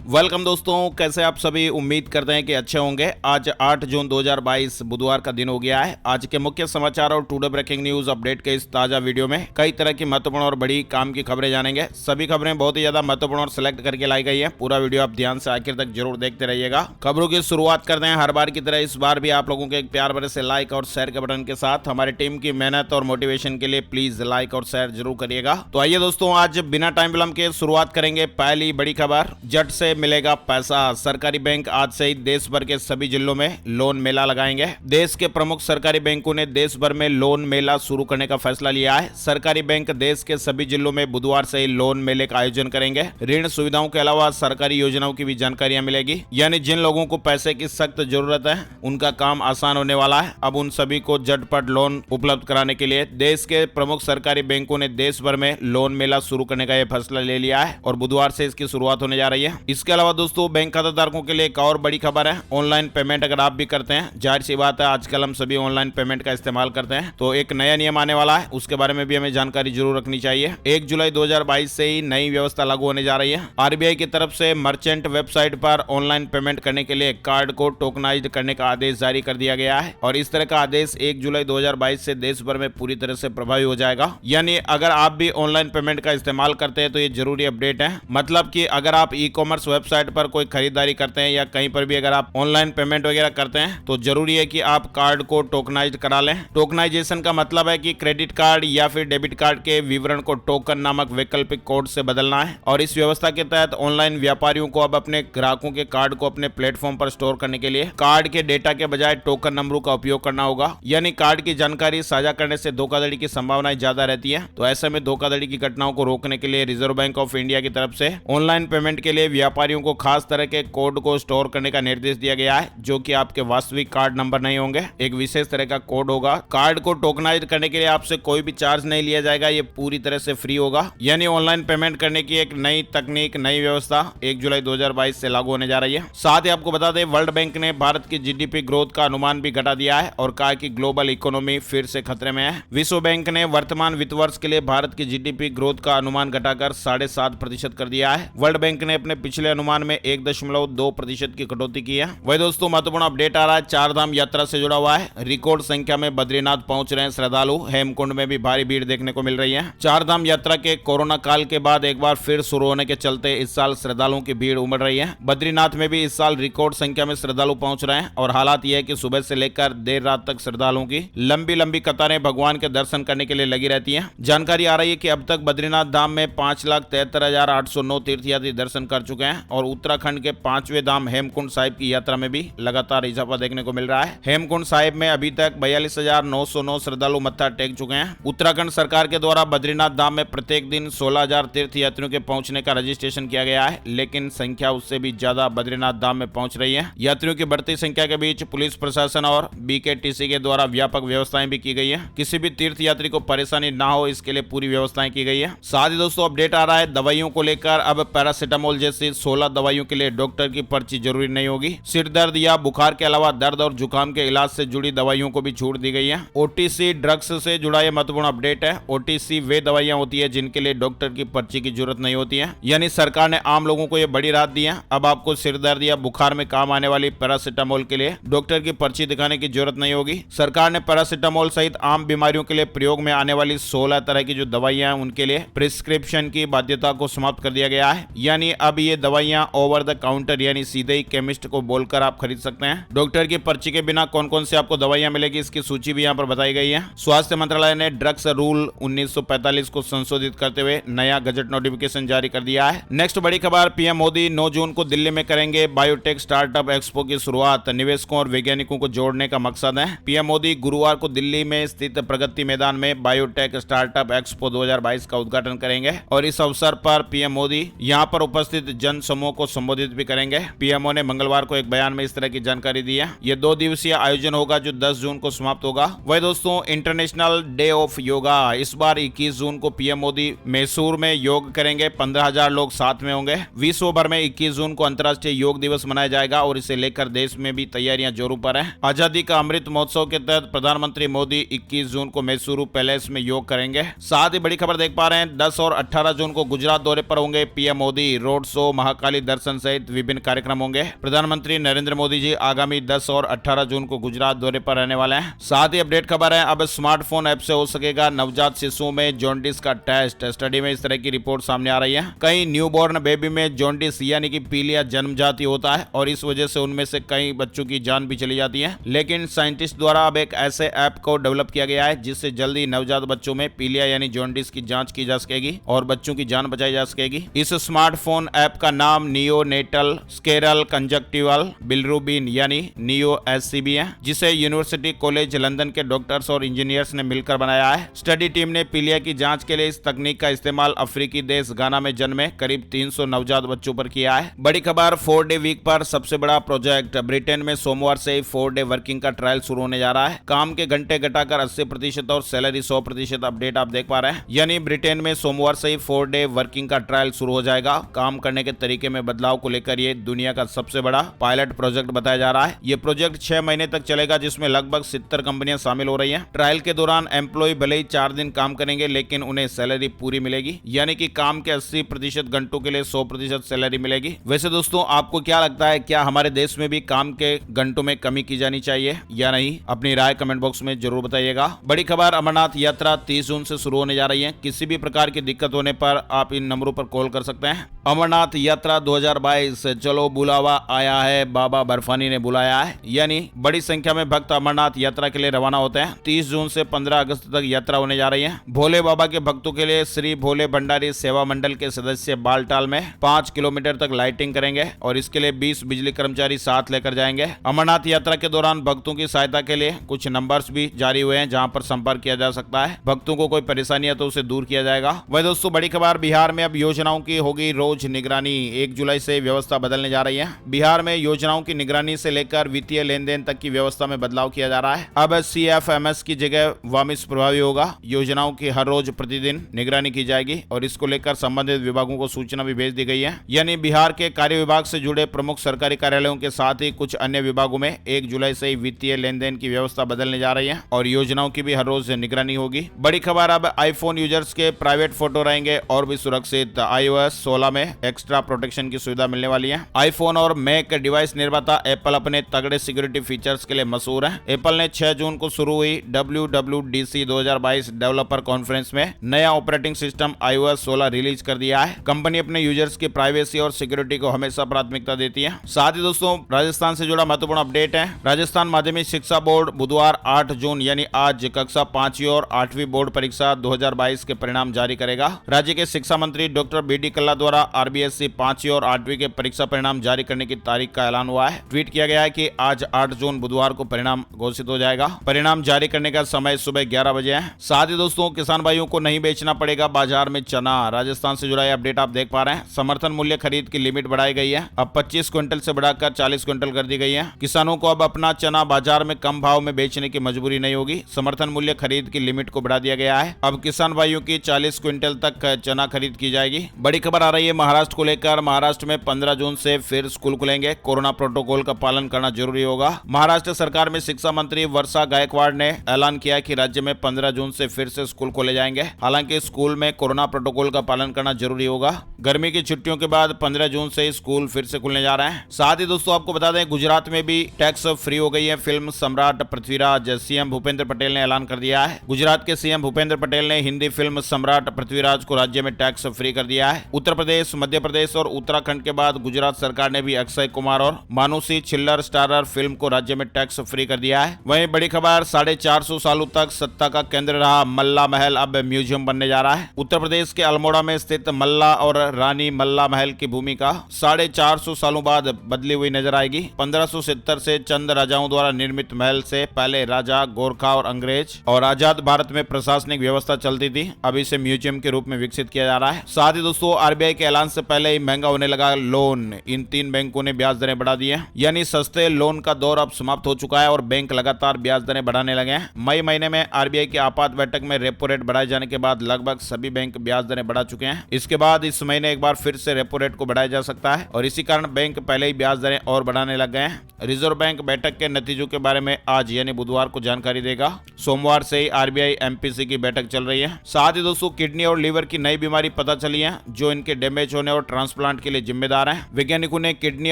Welcome दोस्तों, कैसे आप सभी। उम्मीद करते हैं कि अच्छे होंगे। आज 8 जून 2022 बुधवार का दिन हो गया है। आज के मुख्य समाचार और टुडे ब्रेकिंग न्यूज अपडेट के इस ताजा वीडियो में कई तरह की महत्वपूर्ण और बड़ी काम की खबरें जानेंगे। सभी खबरें बहुत ही ज्यादा महत्वपूर्ण और सिलेक्ट करके लाई गई है। पूरा वीडियो आप ध्यान से आखिर तक जरूर देखते रहिएगा। खबरों की शुरुआत करते हैं हर बार की तरह। इस बार भी आप लोगों के एक प्यार भरे से लाइक और शेयर के बटन के साथ। हमारी टीम की मेहनत और मोटिवेशन के लिए प्लीज लाइक और शेयर जरूर करिएगा। तो आइए दोस्तों, आज बिना टाइम विलंब के शुरुआत करेंगे। पहली बड़ी खबर, झट से मिलेगा पैसा। सरकारी बैंक आज से ही देश भर के सभी जिलों में लोन मेला लगाएंगे। देश के प्रमुख सरकारी बैंकों ने देश भर में लोन मेला शुरू करने का फैसला लिया है। सरकारी बैंक देश के सभी जिलों में बुधवार से ही लोन मेले का आयोजन करेंगे। ऋण सुविधाओं के अलावा सरकारी योजनाओं की भी जानकारियां मिलेगी। यानी जिन लोगों को पैसे की सख्त जरूरत है उनका काम आसान होने वाला है। अब उन सभी को झटपट लोन उपलब्ध कराने के लिए देश के प्रमुख सरकारी बैंकों ने देश भर में लोन मेला शुरू करने का यह फैसला ले लिया है और बुधवार से इसकी शुरुआत होने जा रही है। इसके अलावा दोस्तों, बैंक खाताधारकों के लिए एक और बड़ी खबर है। ऑनलाइन पेमेंट अगर आप भी करते हैं, जाहिर सी बात है आजकल हम सभी ऑनलाइन पेमेंट का इस्तेमाल करते हैं, तो एक नया नियम आने वाला है। उसके बारे में भी हमें जानकारी जरूर रखनी चाहिए। 1 जुलाई 2022 से ही नई व्यवस्था लागू होने जा रही है। आरबीआई की तरफ से मर्चेंट वेबसाइट पर ऑनलाइन पेमेंट करने के लिए कार्ड को टोकनाइज्ड करने का आदेश जारी कर दिया गया है और इस तरह का आदेश 1 जुलाई 2022 से देश भर में पूरी तरह से प्रभावी हो जाएगा। यानी अगर आप भी ऑनलाइन पेमेंट का इस्तेमाल करते हैं तो ये जरूरी अपडेट है। मतलब कि अगर आप ई कॉमर्स वेबसाइट पर कोई खरीदारी करते हैं या कहीं पर भी अगर आप ऑनलाइन पेमेंट वगैरह करते हैं तो जरूरी है कि आप कार्ड को टोकनाइज्ड करा लें। टोकनाइजेशन का मतलब है कि क्रेडिट कार्ड या फिर डेबिट कार्ड के विवरण को टोकन नामक वैकल्पिक कोड से बदलना है और इस व्यवस्था के तहत ऑनलाइन व्यापारियों को अब अपने ग्राहकों के कार्ड को अपने प्लेटफॉर्म पर स्टोर करने के लिए कार्ड के डेटा के बजाय टोकन नंबरों का उपयोग करना होगा। यानी कार्ड की जानकारी साझा करने से धोखाधड़ी की संभावनाएं ज्यादा रहती है। तो ऐसे में धोखाधड़ी की घटनाओं को रोकने के लिए रिजर्व बैंक ऑफ इंडिया की तरफ से ऑनलाइन पेमेंट के लिए व्यापारियों को खास तरह के कोड को स्टोर करने का निर्देश दिया गया है, जो कि आपके वास्तविक कार्ड नंबर नहीं होंगे, एक विशेष तरह का कोड होगा। कार्ड को टोकनाइज करने के लिए आपसे कोई भी चार्ज नहीं लिया जाएगा, ये पूरी तरह से फ्री होगा। यानी ऑनलाइन पेमेंट करने की एक नई तकनीक, नई व्यवस्था 1 जुलाई 2022 से लागू होने जा रही है। साथ ही आपको बता दें, वर्ल्ड बैंक ने भारत की जीडीपी ग्रोथ का अनुमान भी घटा दिया है और कहा कि ग्लोबल इकोनॉमी फिर से खतरे में है। विश्व बैंक ने वर्तमान वित्त वर्ष के लिए भारत की जीडीपी ग्रोथ का अनुमान घटाकर 7.5% कर दिया है। वर्ल्ड बैंक ने अपने पिछले अनुमान में 1.2% की कटौती की है। वही दोस्तों, महत्वपूर्ण अपडेट आ रहा है चार धाम यात्रा से जुड़ा हुआ है। रिकॉर्ड संख्या में बद्रीनाथ पहुंच रहे हैं श्रद्धालु। हेमकुंड में भी भारी भीड़ देखने को मिल रही है। चार धाम यात्रा के कोरोना काल के बाद एक बार फिर शुरू होने के चलते इस साल श्रद्धालुओं की भीड़ उमड़ रही है। बद्रीनाथ में भी इस साल रिकॉर्ड संख्या में श्रद्धालु पहुंच रहे हैं और हालात यह है कि सुबह से लेकर देर रात तक श्रद्धालुओं की लंबी लंबी कतारें भगवान के दर्शन करने के लिए लगी रहती है। जानकारी आ रही है कि अब तक बद्रीनाथ धाम में 5,73,809 तीर्थयात्री दर्शन कर चुके हैं और उत्तराखंड के 5वें धाम हेमकुंड साहिब की यात्रा में भी लगातार इजाफा देखने को मिल रहा है। हेमकुंड साहिब में अभी तक 42,909 श्रद्धालु मत्था टेक चुके हैं। उत्तराखंड सरकार के द्वारा बद्रीनाथ धाम में प्रत्येक दिन 16,000 तीर्थयात्रियों के पहुंचने का रजिस्ट्रेशन किया गया है, लेकिन संख्या उससे भी ज्यादा बद्रीनाथ धाम में पहुंच रही है। यात्रियों की बढ़ती संख्या के बीच पुलिस प्रशासन और बीकेटीसी के द्वारा व्यापक व्यवस्थाएं भी की गई है। किसी भी तीर्थयात्री को परेशानी ना हो, इसके लिए पूरी व्यवस्थाएं की गई है। साथ ही दोस्तों, अपडेट आ रहा है दवाइयों को लेकर। अब पैरासीटामोल जैसी 16 दवाइयों के लिए डॉक्टर की पर्ची जरूरी नहीं होगी। सिर दर्द या बुखार के अलावा दर्द और जुकाम के इलाज से जुड़ी दवाइयों को भी छूट दी गई है। ओटीसी ड्रग्स से जुड़ा यह महत्वपूर्ण अपडेट है। ओटीसी वे दवाइयां होती है जिनके लिए डॉक्टर की पर्ची की जरूरत नहीं होती है। यानी सरकार ने आम लोगों को यह बड़ी राहत दी है। अब आपको सिर दर्द या बुखार में काम आने वाली पैरासीटामोल के लिए डॉक्टर की पर्ची दिखाने की जरूरत नहीं होगी। सरकार ने पैरासीटामोल सहित आम बीमारियों के लिए प्रयोग में आने वाली 16 तरह की जो दवाइयां हैं उनके लिए प्रिस्क्रिप्शन की बाध्यता को समाप्त कर दिया गया है। यानी अब ये दवाइयां ओवर द काउंटर यानी सीधे ही केमिस्ट को बोलकर आप खरीद सकते हैं। डॉक्टर की पर्ची के बिना कौन कौन से आपको दवाइयां मिलेगी, इसकी सूची भी यहाँ पर बताई गई है। स्वास्थ्य मंत्रालय ने ड्रग्स रूल 1945 को संशोधित करते हुए नया गजट नोटिफिकेशन जारी कर दिया है। नेक्स्ट बड़ी खबर, पीएम मोदी 9 जून को दिल्ली में करेंगे बायोटेक स्टार्टअप एक्सपो की शुरुआत। निवेशकों और वैज्ञानिकों को जोड़ने का मकसद है। पीएम मोदी गुरुवार को दिल्ली में स्थित प्रगति मैदान में बायोटेक स्टार्टअप एक्सपो 2022 का उद्घाटन करेंगे और इस अवसर पर पीएम मोदी यहाँ पर उपस्थित जन समूह को संबोधित भी करेंगे। पीएमओ ने मंगलवार को एक बयान में इस तरह की जानकारी दी है। ये 2 दिवसीय आयोजन होगा जो 10 जून को समाप्त होगा। वही दोस्तों, इंटरनेशनल डे ऑफ योगा इस बार 21 जून को पीएम मोदी मैसूर में योग करेंगे। 15,000 लोग साथ में होंगे। विश्व भर में 21 जून को अंतर्राष्ट्रीय योग दिवस मनाया जाएगा और इसे लेकर देश में भी तैयारियां जोरों पर हैं। आजादी का अमृत महोत्सव के तहत प्रधानमंत्री मोदी 21 जून को मैसूरू पैलेस में योग करेंगे। साथ ही बड़ी खबर देख पा रहे हैं, 10 और 18 जून को गुजरात दौरे पर होंगे PM Modi. Road show, Mahakali दर्शन सहित विभिन्न कार्यक्रम होंगे। प्रधानमंत्री नरेंद्र मोदी जी आगामी 10 और 18 जून को गुजरात दौरे पर रहने वाले हैं। साथ ही अपडेट खबर है, अब स्मार्टफोन ऐप से हो सकेगा नवजात शिशुओं में जॉन्डिस का टेस्ट। स्टडी में इस तरह की रिपोर्ट सामने आ रही है। कई न्यूबॉर्न बेबी में जॉन्डिस यानी कि पीलिया जन्मजात होता है और इस वजह से उनमें से कई बच्चों की जान भी चली जाती है। लेकिन साइंटिस्ट द्वारा अब एक ऐसे ऐप को डेवलप किया गया है जिससे जल्दी नवजात बच्चों में पीलिया यानी जॉन्डिस की जांच की जा सकेगी और बच्चों की जान बचाई जा सकेगी। इस स्मार्टफोन ऐप का नाम नियोनेटल स्केरल कंजक्टिवल बिलिरुबिन यानी नियो एससीबी है, जिसे यूनिवर्सिटी कॉलेज लंदन के डॉक्टर्स और इंजीनियर्स ने मिलकर बनाया है। स्टडी टीम ने पीलिया की जांच के लिए इस तकनीक का इस्तेमाल अफ्रीकी देश गाना में जन्मे करीब 300 नवजात बच्चों पर किया है। बड़ी खबर, 4 डे वीक पर सबसे बड़ा प्रोजेक्ट। ब्रिटेन में सोमवार से 4 डे वर्किंग का ट्रायल शुरू होने जा रहा है। काम के घंटे घटाकर 80% और सैलरी 100%। अपडेट आप देख पा रहे हैं, यानी ब्रिटेन में सोमवार से ही 4 डे वर्किंग का ट्रायल शुरू हो जाएगा। काम करने के तरीके में बदलाव को लेकर ये दुनिया का सबसे बड़ा पायलट प्रोजेक्ट बताया जा रहा है। ये प्रोजेक्ट 6 महीने तक चलेगा, जिसमें लगभग 70 कंपनियां शामिल हो रही हैं। ट्रायल के दौरान एम्प्लॉय भले ही 4 दिन काम करेंगे, लेकिन उन्हें सैलरी पूरी मिलेगी, यानी कि काम के 80% घंटों के लिए 100% सैलरी मिलेगी। वैसे दोस्तों, आपको क्या लगता है, क्या हमारे देश में भी काम के घंटों में कमी की जानी चाहिए या नहीं? अपनी राय कमेंट बॉक्स में जरूर बताइएगा। बड़ी खबर, अमरनाथ यात्रा 30 जून से शुरू होने जा रही है। किसी भी प्रकार की दिक्कत होने पर आप इन नंबरों पर कॉल कर सकते हैं। अमरनाथ यात्रा 2022, चलो बुलावा आया है, बाबा बर्फानी ने बुलाया है, यानी बड़ी संख्या में भक्त अमरनाथ यात्रा के लिए रवाना होते हैं। 30 जून से 15 अगस्त तक यात्रा होने जा रही है। भोले बाबा के भक्तों के लिए श्री भोले भंडारी सेवा मंडल के सदस्य बालटाल में 5 किलोमीटर तक लाइटिंग करेंगे और इसके लिए 20 बिजली कर्मचारी साथ लेकर जाएंगे। अमरनाथ यात्रा के दौरान भक्तों की सहायता के लिए कुछ नंबर्स भी जारी हुए हैं, जहां पर संपर्क किया जा सकता है। भक्तों को कोई परेशानी है तो उसे दूर किया जाएगा। वह दोस्तों, बड़ी खबर, बिहार में अब योजनाओं की होगी रोज निगरानी। 1 जुलाई से व्यवस्था बदलने जा रही है। बिहार में योजनाओं की निगरानी से लेकर वित्तीय लेन देन तक की व्यवस्था में बदलाव किया जा रहा है। अब CFMS की जगह वामिस प्रभावी होगा। योजनाओं की हर रोज प्रतिदिन निगरानी की जाएगी और इसको लेकर संबंधित विभागों को सूचना भी भेज दी गई है। यानी बिहार के कार्य विभाग से जुड़े प्रमुख सरकारी कार्यालयों के साथ ही कुछ अन्य विभागों में 1 जुलाई से ही वित्तीय लेन देन की व्यवस्था बदलने जा रही है और योजनाओं की भी हर रोज निगरानी होगी। बड़ी खबर, अब आईफोन यूजर्स के प्राइवेट फोटो रहेंगे और भी सुरक्षित। iOS 16 में एक्स्ट्रा प्रोटेक्शन की सुविधा मिलने वाली है। आईफोन और मैक डिवाइस निर्माता एप्पल अपने तगड़े सिक्योरिटी फीचर्स के लिए मशहूर है। एप्पल ने 6 जून को शुरू हुई WWDC 2022 डेवलपर कॉन्फ्रेंस में नया ऑपरेटिंग सिस्टम iOS 16 रिलीज कर दिया है। कंपनी अपने यूजर्स की प्राइवेसी और सिक्योरिटी को हमेशा प्राथमिकता देती है। साथ ही दोस्तों, राजस्थान से जुड़ा महत्वपूर्ण अपडेट है। राजस्थान माध्यमिक शिक्षा बोर्ड बुधवार 8 जून यानी आज कक्षा 5वीं और 8वीं बोर्ड परीक्षा 2022 के परिणाम जारी करेगा। राज्य के शिक्षा मंत्री डॉक्टर BD कल्ला द्वारा RBSE 5वीं और 8वीं के परीक्षा परिणाम जारी करने की तारीख का ऐलान हुआ है। ट्वीट किया गया है कि आज 8 जून बुधवार को परिणाम घोषित हो जाएगा। परिणाम जारी करने का समय सुबह 11 बजे है। साथ ही दोस्तों, किसान भाइयों को नहीं बेचना पड़ेगा बाजार में चना। राजस्थान से जुड़ा अपडेट आप देख पा रहे हैं। समर्थन मूल्य खरीद की लिमिट बढ़ाई गई है। अब 25 क्विंटल से बढ़ाकर 40 क्विंटल कर दी गई है। किसानों को अब अपना चना बाजार में कम भाव में बेचने की मजबूरी नहीं होगी। समर्थन मूल्य खरीद की लिमिट को बढ़ा दिया गया है। अब किसान भाइयों की 40 क्विंटल तक चना खरीद की जाएगी। बड़ी खबर आ रही है महाराष्ट्र को लेकर। महाराष्ट्र में 15 जून से फिर स्कूल खुलेंगे। कोरोना प्रोटोकॉल का पालन करना जरूरी होगा। महाराष्ट्र सरकार में शिक्षा मंत्री वर्षा गायकवाड़ ने ऐलान किया कि राज्य में 15 जून से फिर से स्कूल खोले जाएंगे। हालांकि स्कूल में कोरोना प्रोटोकॉल का पालन करना जरूरी होगा। गर्मी की छुट्टियों के बाद 15 जून से स्कूल फिर से खुलने जा रहे हैं। साथ ही दोस्तों, आपको बता दें, गुजरात में भी टैक्स फ्री हो गई है फिल्म सम्राट पृथ्वीराज। CM भूपेंद्र पटेल ने ऐलान कर दिया है। गुजरात के CM भूपेंद्र पटेल ने हिंदी फिल्म सम्राट पृथ्वीराज को राज्य में टैक्स फ्री कर दिया है। उत्तर प्रदेश, मध्य प्रदेश और उत्तराखंड के बाद गुजरात सरकार ने भी अक्षय कुमार और मानुषी छिल्लर स्टारर फिल्म को राज्य में टैक्स फ्री कर दिया है। वहीं बड़ी खबर, 450 सालों तक सत्ता का केंद्र रहा मल्ला महल अब म्यूजियम बनने जा रहा है। उत्तर प्रदेश के अल्मोड़ा में स्थित मल्ला और रानी मल्ला महल की भूमिका 450 सालों बाद बदली हुई नजर आएगी। 1570 से चंद राजाओं द्वारा निर्मित महल से पहले राजा, गोरखा और अंग्रेज और आजाद भारत में प्रशासनिक व्यवस्था चलती थी। अब इसे म्यूजियम के रूप में विकसित किया जा रहा है। साथ ही दोस्तों, RBI के ऐलान से पहले ही महंगा होने लगा लोन। इन 3 बैंकों ने ब्याज दरें बढ़ा दी है, यानी सस्ते लोन का दौर अब समाप्त हो चुका है और बैंक लगातार ब्याज दरें बढ़ाने लगे हैं। मई महीने में RBI की आपात बैठक में रेपो रेट बढ़ाए जाने के बाद लगभग सभी बैंक ब्याज दरें बढ़ा चुके हैं। इसके बाद इस महीने एक बार फिर से रेपो रेट को बढ़ाया जा सकता है और इसी कारण बैंक पहले ही ब्याज दरें और बढ़ाने लग गए हैं। रिजर्व बैंक बैठक के नतीजों के बारे में आज यानी बुधवार को जानकारी देगा। सोमवार से ही RBI MPC की बैठक चल रही है। साथ ही दोस्तों, किडनी और लीवर की नई बीमारी पता चली है जो इनके डैमेज होने और ट्रांसप्लांट ट्रांसप्लांट के लिए जिम्मेदार हैं। वैज्ञानिकों ने किडनी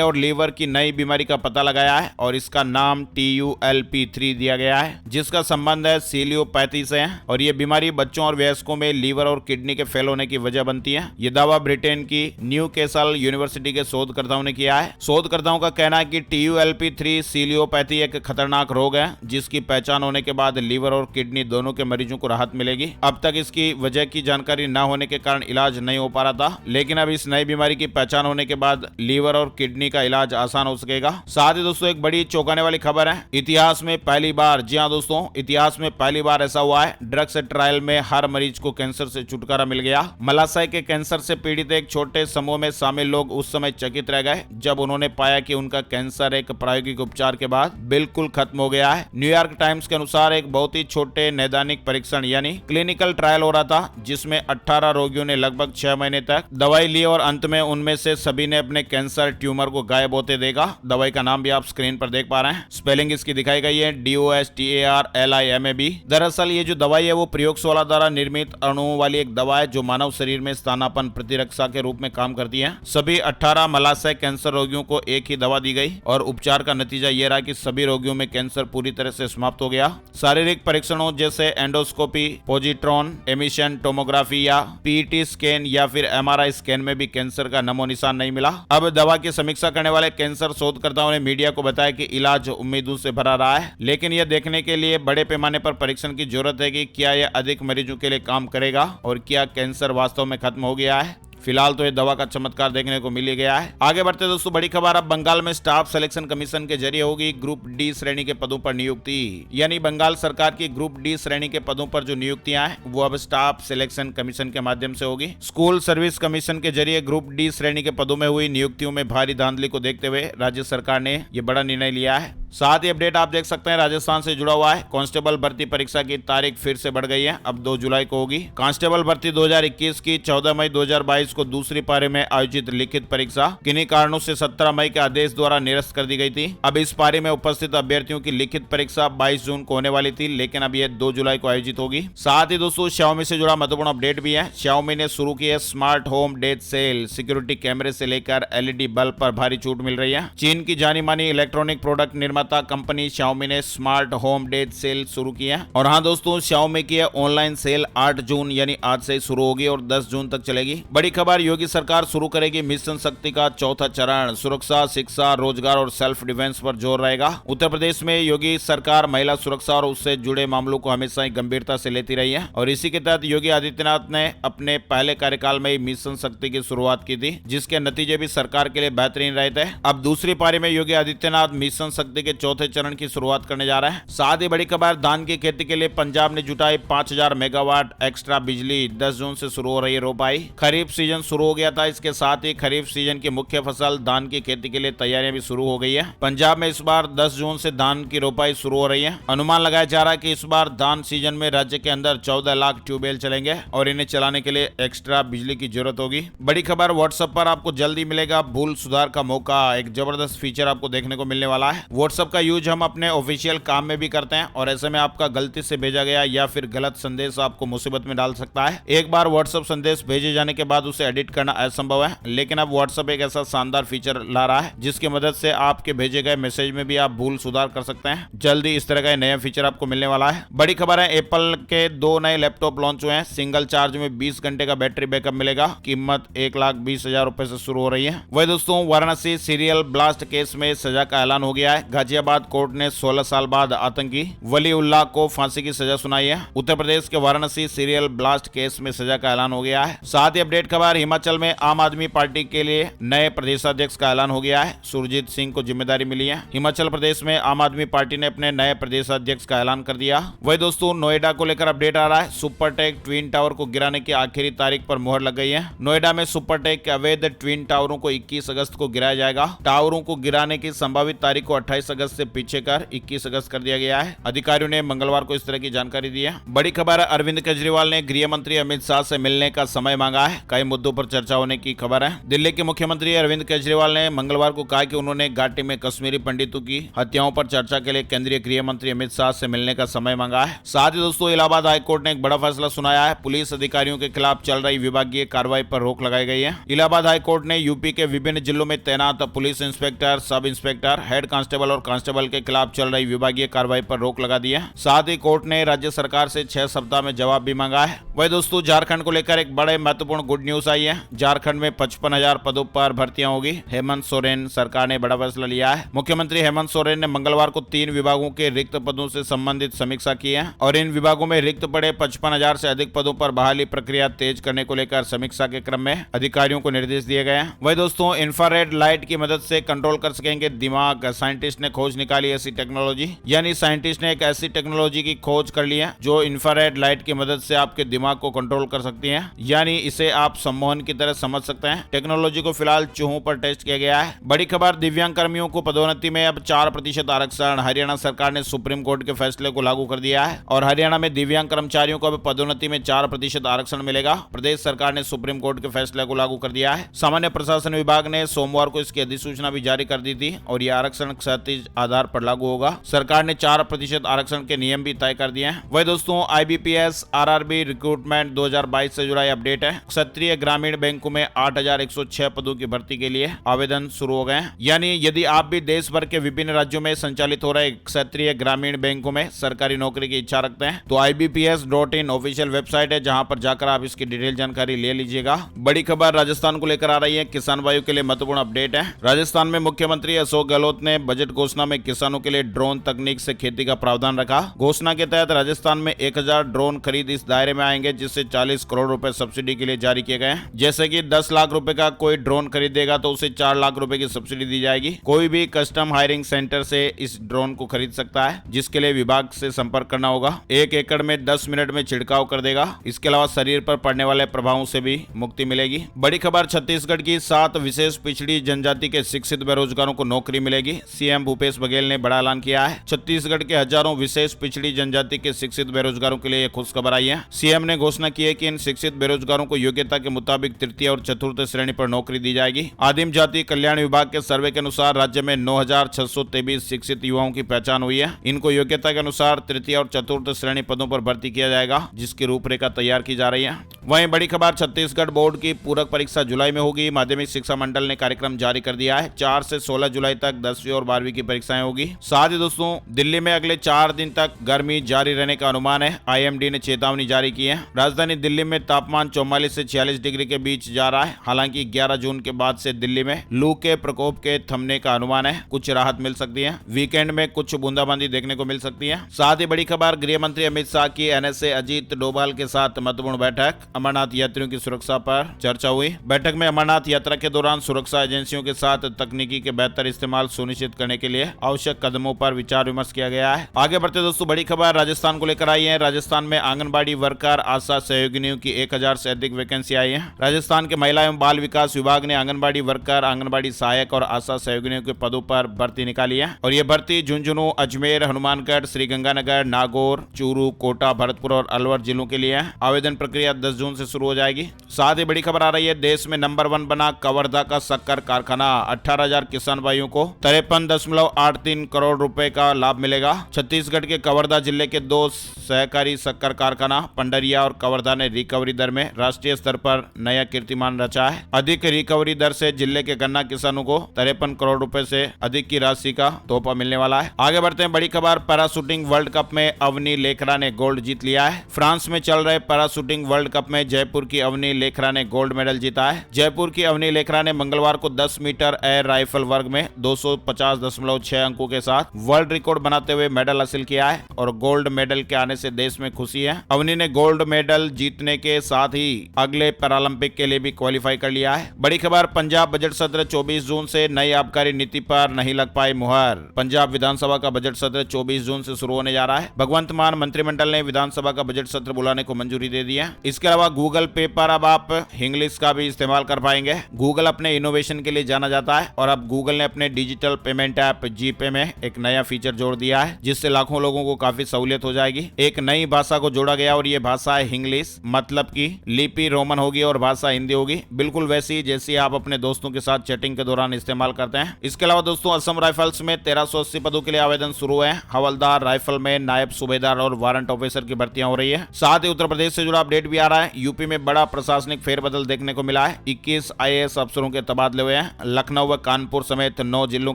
और लीवर की नई बीमारी का पता लगाया है और इसका नाम TULP3 दिया गया है, जिसका संबंध है सीलियोपैथी से है और ये बीमारी बच्चों और वयस्कों में लीवर और किडनी के फेल होने की वजह बनती है। ये दावा ब्रिटेन की न्यूकैसल यूनिवर्सिटी के शोधकर्ताओं ने किया है। शोधकर्ताओं का कहना है कि TULP3 सीलियोपैथी एक खतरनाक रोग है जिसकी पहचान होने के बाद लीवर और किडनी दोनों के मरीजों को राहत मिलेगी। अब तक इसकी वजह की जानकारी न होने के कारण इलाज नहीं हो पा रहा था, लेकिन अब इस नई बीमारी की पहचान होने के बाद लीवर और किडनी का इलाज आसान हो सकेगा। साथ ही दोस्तों एक बड़ी चौंकाने वाली खबर है। इतिहास में पहली बार, जी हाँ दोस्तों, इतिहास में पहली बार ऐसा हुआ है, ड्रग्स ट्रायल में हर मरीज को कैंसर से छुटकारा मिल गया। मलाशय के कैंसर से पीड़ित एक छोटे समूह में शामिल लोग उस समय चकित रह गए जब उन्होंने पाया कि उनका कैंसर एक प्रायोगिक उपचार के बाद बिल्कुल खत्म हो गया है। न्यूयॉर्क टाइम्स के अनुसार एक बहुत ही छोटे नैदानिक परीक्षण यानी क्लिनिकल ट्रायल हो रहा था जिसमें 18 रोगियों ने लगभग 6 महीने तक दवाई ली और अंत में उनमें से सभी ने अपने कैंसर ट्यूमर को गायब होते देखा। दवाई का नाम भी आप स्क्रीन पर देख पा रहे हैं, स्पेलिंग इसकी दिखाई गई है DOSTARLIMAB। दरअसल ये जो दवाई है वो प्रयोगशाला द्वारा निर्मित अणुओं वाली एक दवा है जो मानव शरीर में स्थानापन्न प्रतिरक्षा के रूप में काम करती है। सभी 18 मलाशय कैंसर रोगियों को एक ही दवा दी गई और उपचार का नतीजा ये रहा कि सभी रोगियों में कैंसर पूरी तरह से समाप्त हो गया। शारीरिक परीक्षणों जैसे एंडोस्कोपी, पोजिट्रॉन एमिशन टोमोग्राफी या PET स्कैन या फिर MRI स्कैन में भी कैंसर का नमो निशान नहीं मिला। अब दवा की समीक्षा करने वाले कैंसर शोधकर्ताओं ने मीडिया को बताया कि इलाज उम्मीदों से भरा रहा है, लेकिन यह देखने के लिए बड़े पैमाने पर परीक्षण की जरूरत है कि क्या यह अधिक मरीजों के लिए काम करेगा और क्या कैंसर वास्तव में खत्म हो गया है। फिलहाल तो ये दवा का चमत्कार देखने को मिल ही गया है। आगे बढ़ते दोस्तों, बड़ी खबर, अब बंगाल में स्टाफ सिलेक्शन कमीशन के जरिए होगी ग्रुप डी श्रेणी के पदों पर नियुक्ति। यानी बंगाल सरकार की ग्रुप डी श्रेणी के पदों पर जो नियुक्तियां हैं वो अब स्टाफ सिलेक्शन कमीशन के माध्यम से होगी। स्कूल सर्विस कमीशन के जरिए ग्रुप डी श्रेणी के पदों में हुई नियुक्तियों में भारी धांधली को देखते हुए राज्य सरकार ने ये बड़ा निर्णय लिया है। साथ ही अपडेट आप देख सकते हैं राजस्थान से जुड़ा हुआ है। कांस्टेबल भर्ती परीक्षा की तारीख फिर से बढ़ गई है, अब 2 जुलाई को होगी। कांस्टेबल भर्ती 2021 की 14 मई 2022 को दूसरी पारी में आयोजित लिखित परीक्षा किन्हीं कारणों से 17 मई के आदेश द्वारा निरस्त कर दी गई थी। अब इस पारी में उपस्थित अभ्यर्थियों की लिखित परीक्षा 22 जून को होने वाली थी, लेकिन अब यह 2 जुलाई को आयोजित होगी। साथ ही दोस्तों Xiaomi से जुड़ा महत्वपूर्ण अपडेट भी है। Xiaomi ने शुरू की है smart home date sale. Security कैमरे से लेकर LED बल्ब पर भारी छूट मिल रही है। चीन की जानी मानी इलेक्ट्रॉनिक प्रोडक्ट निर्माता कंपनी Xiaomi ने स्मार्ट होम डेट सेल शुरू की है। और हाँ दोस्तों, Xiaomi की ऑनलाइन सेल 8 जून यानी आज से शुरू होगी और 10 जून तक चलेगी। बड़ी खबर, योगी सरकार शुरू करेगी मिशन शक्ति का चौथा चरण। सुरक्षा, शिक्षा, रोजगार और सेल्फ डिफेंस पर जोर रहेगा। उत्तर प्रदेश में योगी सरकार महिला सुरक्षा और उससे जुड़े मामलों को हमेशा ही गंभीरता से लेती रही है और इसी के तहत योगी आदित्यनाथ ने अपने पहले कार्यकाल में ही मिशन शक्ति की शुरुआत की थी, जिसके नतीजे भी सरकार के लिए बेहतरीन रहे थे। अब दूसरी पारी में योगी आदित्यनाथ मिशन शक्ति के चौथे चरण की शुरुआत करने जा रहे हैं। साथ ही बड़ी खबर, धान की खेती के लिए पंजाब ने जुटाई 5000 मेगावाट एक्स्ट्रा बिजली। 10 जून से शुरू हो रही है रोपाई। खरीफ सीजन शुरू हो गया था, इसके साथ ही खरीफ सीजन की मुख्य फसल धान की खेती के लिए तैयारियां भी शुरू हो गई है। पंजाब में इस बार 10 जून से धान की रोपाई शुरू हो रही है। अनुमान लगाया जा रहा है कि इस बार धान सीजन में राज्य के अंदर 14 लाख ट्यूबवेल चलेंगे और इन्हें चलाने के लिए एक्स्ट्रा बिजली की जरूरत होगी। बड़ी खबर, व्हाट्सएप पर आपको जल्दी मिलेगा भूल सुधार का मौका। एक जबरदस्त फीचर आपको देखने को मिलने वाला है। व्हाट्सएप का यूज हम अपने ऑफिशियल काम में भी करते हैं और ऐसे में आपका गलती से भेजा गया या फिर गलत संदेश आपको मुसीबत में डाल सकता है। एक बार व्हाट्सएप संदेश भेजे जाने के बाद उसे एडिट करना असंभव है, लेकिन अब व्हाट्सएप एक ऐसा शानदार फीचर ला रहा है जिसकी मदद से आपके भेजे गए मैसेज में भी आप भूल सुधार कर सकते हैं। जल्दी इस तरह का नया फीचर आपको मिलने वाला है। बड़ी खबर है, एप्पल के 2 नए लैपटॉप लॉन्च हुए हैं। सिंगल चार्ज में 20 घंटे का बैटरी बैकअप मिलेगा। कीमत 1,20,000 रुपए से शुरू हो रही है। वही दोस्तों, वाराणसी सीरियल ब्लास्ट केस में सजा का ऐलान हो गया है। गाजियाबाद कोर्ट ने 16 साल बाद आतंकी वलीउल्लाह को फांसी की सजा सुनाई है। उत्तर प्रदेश के वाराणसी सीरियल ब्लास्ट केस में सजा का ऐलान हो गया है। साथ ही अपडेट खबर, हिमाचल में आम आदमी पार्टी के लिए नए प्रदेशाध्यक्ष का ऐलान हो गया है। सुरजीत सिंह को जिम्मेदारी मिली है। हिमाचल प्रदेश में आम आदमी पार्टी ने अपने नए प्रदेशाध्यक्ष का ऐलान कर दिया। वही दोस्तों, नोएडा को लेकर अपडेट आ रहा है। सुपरटेक ट्विन टावर को गिराने की आखिरी तारीख पर मुहर लग गई है। नोएडा में सुपरटेक के अवैध ट्विन टावरों को 21 अगस्त को गिराया जाएगा। टावरों को गिराने की संभावित तारीख को 28 अगस्त से पीछे कर 21 अगस्त कर दिया गया है। अधिकारियों ने मंगलवार को इस तरह की जानकारी दी है। बड़ी खबर, अरविंद केजरीवाल ने गृह मंत्री अमित शाह से मिलने का समय मांगा है। कई मुद्दों पर चर्चा होने की खबर है। दिल्ली के मुख्यमंत्री अरविंद केजरीवाल ने मंगलवार को कहा कि उन्होंने घाटी में कश्मीरी पंडितों की हत्याओं पर चर्चा के लिए केंद्रीय गृह मंत्री अमित शाह से मिलने का समय मांगा है। साथ ही दोस्तों, इलाहाबाद हाईकोर्ट ने एक बड़ा फैसला सुनाया है। पुलिस अधिकारियों के खिलाफ चल रही विभागीय कार्रवाई पर रोक लगाई गई है। इलाहाबाद हाईकोर्ट ने यूपी के विभिन्न जिलों में तैनात police inspector, sub inspector, head constable और कांस्टेबल के खिलाफ चल रही विभागीय कार्रवाई पर रोक लगा दी है। साथ ही कोर्ट ने राज्य सरकार से 6 सप्ताह में जवाब भी मांगा है। वही दोस्तों, झारखंड को लेकर एक बड़े महत्वपूर्ण गुड न्यूज आई है। झारखंड में 55,000 पदों पर भर्तियां होगी। हेमंत सोरेन सरकार ने बड़ा फैसला लिया है। मुख्यमंत्री हेमंत सोरेन ने मंगलवार को 3 विभागों के रिक्त पदों से संबंधित समीक्षा की है और इन विभागों में रिक्त पड़े 55,000 से अधिक पदों पर बहाली प्रक्रिया तेज करने को लेकर समीक्षा के क्रम में अधिकारियों को निर्देश दिए गए हैं। वही दोस्तों, इंफ्रारेड लाइट की मदद से कंट्रोल कर सकेंगे दिमाग। साइंटिस्ट ने खोज निकाली ऐसी टेक्नोलॉजी, यानी साइंटिस्ट ने एक ऐसी टेक्नोलॉजी की खोज कर ली है जो इंफ्रारेड लाइट की मदद से आपके दिमाग को कंट्रोल कर सकती है, यानी इसे आप सम्मोहन की तरह समझ सकते हैं। टेक्नोलॉजी को फिलहाल चूहों पर टेस्ट किया गया है। बड़ी खबर, दिव्यांग कर्मियों को पदोन्नति में अब 4% आरक्षण। हरियाणा सरकार ने सुप्रीम कोर्ट के फैसले को लागू कर दिया है और हरियाणा में दिव्यांग कर्मचारियों को अब पदोन्नति में 4% आरक्षण मिलेगा। प्रदेश सरकार ने सुप्रीम कोर्ट के फैसले को लागू कर दिया है। सामान्य प्रशासन विभाग ने सोमवार को इसकी अधिसूचना भी जारी कर दी थी और यह आरक्षण क्षैतिज आधार पर लागू होगा। सरकार ने 4% आरक्षण के नियम भी तय कर दिए हैं। वही दोस्तों, IBPS RRB रिक्रूटमेंट 2022 से जुड़ा अपडेट है। क्षेत्रीय ग्रामीण बैंकों में 8,106 पदों की भर्ती के लिए आवेदन शुरू हो गए हैं। यानी यदि आप भी देश भर के विभिन्न राज्यों में संचालित हो रहे क्षेत्रीय ग्रामीण बैंकों में सरकारी नौकरी की इच्छा रखते हैं तो IBPS.in ऑफिशियल वेबसाइट है, जहां पर जाकर आप इसकी डिटेल जानकारी ले लीजिएगा। बड़ी खबर राजस्थान को लेकर आ रही है। किसान भाइयों के लिए महत्वपूर्ण अपडेट है। राजस्थान में मुख्यमंत्री अशोक गहलोत ने बजट घोषणा में किसानों के लिए ड्रोन तकनीक से खेती का प्रावधान रखा। घोषणा के तहत राजस्थान में 1000 ड्रोन खरीद इस दायरे में आएंगे, जिससे 40 करोड़ रुपए सब्सिडी के लिए जारी किए गए हैं। जैसे कि 10 लाख रुपए का कोई ड्रोन खरीदेगा तो उसे 4 लाख रुपए की सब्सिडी दी जाएगी। कोई भी कस्टम हायरिंग सेंटर से इस ड्रोन को खरीद सकता है, जिसके लिए विभाग से संपर्क करना होगा। 1 एकड़ में 10 मिनट में छिड़काव कर देगा। इसके अलावा शरीर पर पड़ने वाले प्रभावों से भी मुक्ति मिलेगी। बड़ी खबर, छत्तीसगढ़ की 7 विशेष पिछड़ी जनजाति के शिक्षित बेरोजगारों को नौकरी मिलेगी। सीएम भूपेश बघेल ने बड़ा ऐलान किया है। छत्तीसगढ़ के हजारों विशेष पिछड़ी जनजाति के शिक्षित बेरोजगारों के लिए यह खुशखबर आई है। सीएम ने घोषणा की है कि इन शिक्षित बेरोजगारों को योग्यता के मुताबिक तृतीय और चतुर्थ श्रेणी पर नौकरी दी जाएगी। आदिम जाति कल्याण विभाग के सर्वे के अनुसार राज्य में 9,623 शिक्षित युवाओं की पहचान हुई है। इनको योग्यता के अनुसार तृतीय और चतुर्थ श्रेणी पदों पर भर्ती किया जाएगा, जिसकी रूपरेखा तैयार की जा रही है। वहीं बड़ी खबर, छत्तीसगढ़ बोर्ड की पूरक परीक्षा जुलाई में होगी। माध्यमिक शिक्षा मंडल ने कार्यक्रम जारी कर दिया है। 4 से 16 जुलाई तक 10वीं और 12वीं की परीक्षाएं होगी। साथ ही दोस्तों, दिल्ली में अगले 4 दिन तक गर्मी जारी रहने का अनुमान है। IMD ने चेतावनी जारी की है। राजधानी दिल्ली में तापमान 44 से 46 डिग्री के बीच जा रहा है। हालांकि 11 जून के बाद से दिल्ली में लू के प्रकोप के थमने का अनुमान है। कुछ राहत मिल सकती है। वीकेंड में कुछ बूंदाबांदी देखने को मिल सकती है। साथ ही बड़ी खबर, गृह मंत्री अमित शाह की NSA अजीत डोभाल के साथ महत्वपूर्ण बैठक। अमरनाथ यात्रियों की सुरक्षा पर चर्चा हुई। बैठक में अमरनाथ यात्रा के दौरान सुरक्षा एजेंसियों के साथ तकनीकी के बेहतर इस्तेमाल सुनिश्चित करने के लिए आवश्यक कदमों पर विचार विमर्श किया गया है। आगे बढ़ते दोस्तों, बड़ी खबर राजस्थान को लेकर आई है। राजस्थान में आंगनबाड़ी वर्कर, आशा सहयोगिनियों की 1000 से अधिक वैकेंसी आई है। राजस्थान के महिला एवं बाल विकास विभाग ने आंगनबाड़ी वर्कर, आंगनबाड़ी सहायक और आशा सहयोगिनियों के पदों पर भर्ती निकाली है और ये भर्ती झुंझुनू, अजमेर, हनुमानगढ़, श्रीगंगानगर, नागौर, चूरू, कोटा, भरतपुर और अलवर जिलों के लिए है। आवेदन प्रक्रिया 10 जून से शुरू हो जाएगी। साथ ही बड़ी खबर आ रही है, देश में नंबर 1 बना कवर्धा का शक्कर कारखाना। 18,000 किसान भाइयों को 53.83 करोड़ रुपए का लाभ मिलेगा। छत्तीसगढ़ के कवर्धा जिले के 2 सहकारी शक्कर कारखाना पंडरिया और कवर्धा ने रिकवरी दर में राष्ट्रीय स्तर पर नया कीर्तिमान रचा है। अधिक रिकवरी दर से जिले के गन्ना किसानों को 53 करोड़ रुपए से अधिक की राशि का तोहफा मिलने वाला है। आगे बढ़ते हैं, बड़ी खबर, पैराशूटिंग वर्ल्ड कप में अवनी लेखरा ने गोल्ड जीत लिया है। फ्रांस में चल रहे पैराशूटिंग वर्ल्ड कप में जयपुर की अवनी लेखरा ने गोल्ड मेडल जीता है। जयपुर की अवनी लेखरा ने मंगलवार को 10 मीटर एयर राइफल वर्ग में 250.6 अंकों के साथ वर्ल्ड रिकॉर्ड बनाते हुए मेडल हासिल किया है और गोल्ड मेडल के आने से देश में खुशी है। अवनी ने गोल्ड मेडल जीतने के साथ ही अगले पैरालंपिक के लिए भी क्वालिफाई कर लिया है। बड़ी खबर, पंजाब बजट सत्र 24 जून से नई आबकारी नीति पर नहीं लग पाई मुहर। पंजाब विधानसभा का बजट सत्र 24 जून से शुरू होने जा रहा है। भगवंत मान मंत्रिमंडल ने विधानसभा का बजट सत्र बुलाने को मंजूरी दे दी है। इसके अलावा गूगल पे पर अब आप इंग्लिश का भी इस्तेमाल कर पाएंगे। गूगल अपने इनोवेशन के लिए जाना जाता है और अब गूगल ने अपने डिजिटल पेमेंट ऐप ऐप जीपे में एक नया फीचर जोड़ दिया है, जिससे लाखों लोगों को काफी सहूलियत हो जाएगी। एक नई भाषा को जोड़ा गया और ये भाषा है इंग्लिश, मतलब की लिपि रोमन होगी और भाषा हिंदी होगी, बिल्कुल वैसी जैसी आप अपने दोस्तों के साथ चैटिंग के दौरान इस्तेमाल करते हैं। इसके अलावा दोस्तों असम राइफल्स में 1380 पदों के लिए आवेदन शुरू है। हवलदार, राइफल में नायब सूबेदार और वारंट ऑफिसर की भर्तियां हो रही है। साथ ही उत्तर प्रदेश से जुड़ा अपडेट भी आ रहा है। यूपी में बड़ा प्रशासनिक फेरबदल देखने को मिला है। 21 IAS अफसरों के तबादले हुए हैं। लखनऊ व कानपुर समेत 9 जिलों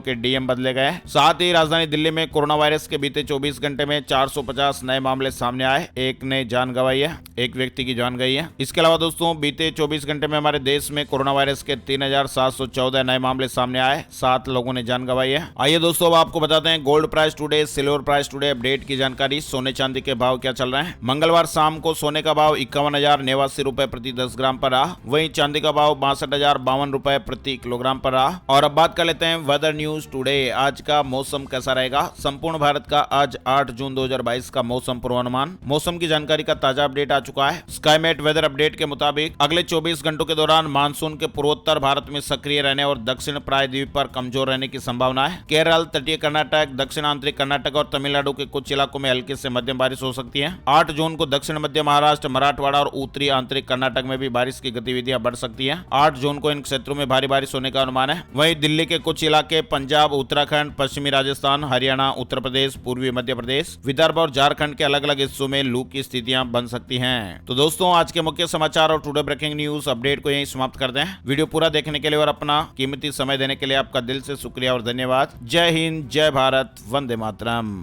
के DM बदले गए। साथ ही राजधानी दिल्ली में कोरोना वायरस के बीते 24 घंटे में 450 नए मामले सामने आए। एक ने जान गंवाई है, एक व्यक्ति की जान गई है। इसके अलावा दोस्तों बीते 24 घंटे में हमारे देश में कोरोना वायरस के 3714 नए मामले सामने आए, 7 लोगों ने जान गंवाई है। आइए दोस्तों अब आपको बताते हैं gold price today, silver price today update की जानकारी। सोने चांदी के भाव क्या चल रहे हैं। मंगलवार शाम को सोने का भाव 51,089 रुपए प्रति 10 ग्राम पर रहा। वहीं चांदी का भाव 62,052 रुपए प्रति किलोग्राम पर रहा। और अब बात कर लेते हैं वेदर न्यूज टुडे। आज का मौसम कैसा रहेगा। संपूर्ण भारत का आज 8 जून 2022 का मौसम पूर्वानुमान। मौसम की जानकारी का ताजा अपडेट आ चुका है। स्काईमेट वेदर अपडेट के मुताबिक अगले 24 घंटों के दौरान मानसून के पूर्वोत्तर भारत में सक्रिय रहने और दक्षिण प्रायद्वीप पर कमजोर रहने की संभावना है। केरल, तटीय कर्नाटक, दक्षिण आंतरिक कर्नाटक और तमिलनाडु के कुछ इलाकों में हल्की से मध्यम बारिश हो सकती है। 8 जून को दक्षिण मध्य महाराष्ट्र, मराठवाड़ा और उत्तरी आंतरिक कर्नाटक में भी बारिश की गतिविधियां बढ़ सकती हैं। 8 जून को इन क्षेत्रों में भारी बारिश होने का अनुमान है। वहीं दिल्ली के कुछ इलाके, पंजाब, उत्तराखंड, पश्चिमी राजस्थान, हरियाणा, उत्तर प्रदेश, पूर्वी मध्य प्रदेश, विदर्भ और झारखंड के अलग अलग हिस्सों में लू की स्थितियां बन सकती हैं। तो दोस्तों आज के मुख्य समाचार और टुडे ब्रेकिंग न्यूज अपडेट को यहीं समाप्त करते हैं। वीडियो पूरा देखने के लिए और अपना कीमती समय देने के लिए आपका दिल से शुक्रिया और धन्यवाद। जय हिंद, जय भारत, वंदे मातरम।